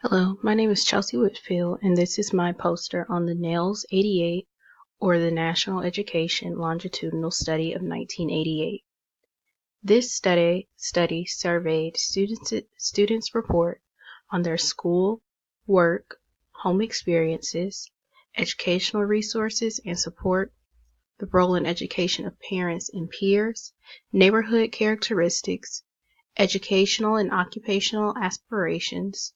Hello, my name is Chelsea Whitfield, and this is my poster on the NELS 88, or the National Education Longitudinal Study of 1988. This study surveyed students' report on their school, work, home experiences, educational resources and support, the role in education of parents and peers, neighborhood characteristics, educational and occupational aspirations,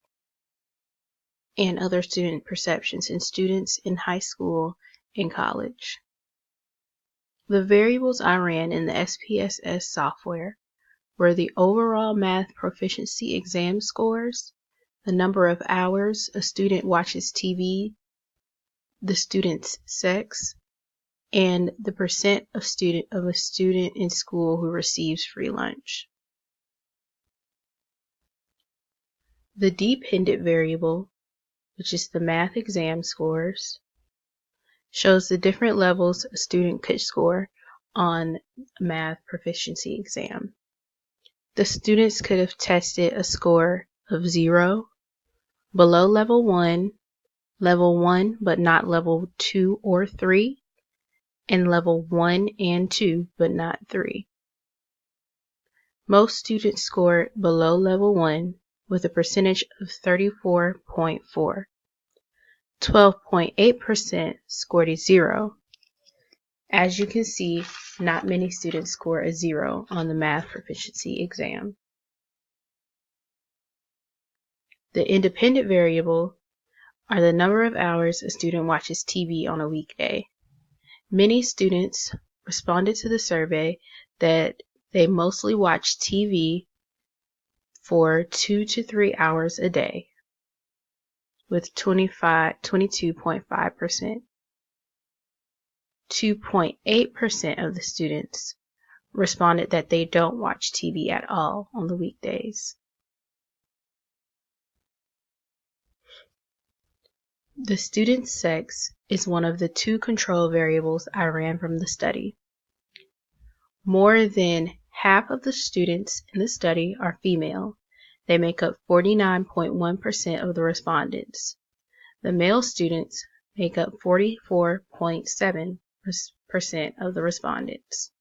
and other student perceptions in students in high school and college. The variables I ran in the SPSS software were the overall math proficiency exam scores, the number of hours a student watches TV, the student's sex, and the percent of a student in school who receives free lunch. The dependent variable, which is the math exam scores, shows the different levels a student could score on a math proficiency exam. The students could have tested a score of 0, below level 1 but not level 2 or 3, and level 1 and 2 but not 3. Most students scored below level 1 with a percentage of 34.4. 12.8% scored a 0. As you can see, not many students score a 0 on the math proficiency exam. The independent variable are the number of hours a student watches TV on a weekday. Many students responded to the survey that they mostly watch TV for 2 to 3 hours a day, with 22.5%. 2.8% of the students responded that they don't watch TV at all on the weekdays. The student's sex is one of the 2 control variables I ran from the study. More than half of the students in the study are female. They make up 49.1% of the respondents. The male students make up 44.7% of the respondents.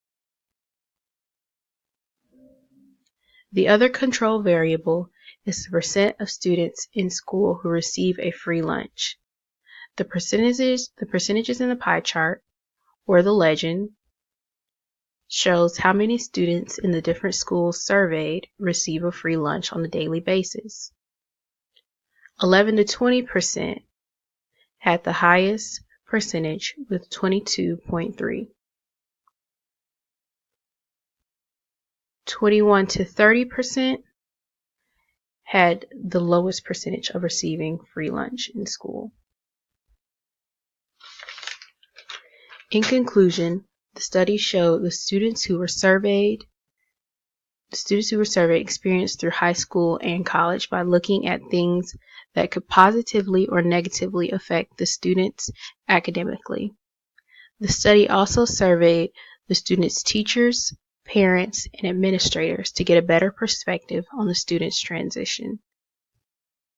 The other control variable is the percent of students in school who receive a free lunch. The percentages in the pie chart, or the legend, shows how many students in the different schools surveyed receive a free lunch on a daily basis. 11 to 20% had the highest percentage with 22.3. 21 to 30% had the lowest percentage of receiving free lunch in school. In conclusion, the study showed the students who were surveyed experienced through high school and college by looking at things that could positively or negatively affect the students academically. The study also surveyed the students' teachers, parents, and administrators to get a better perspective on the students' transition.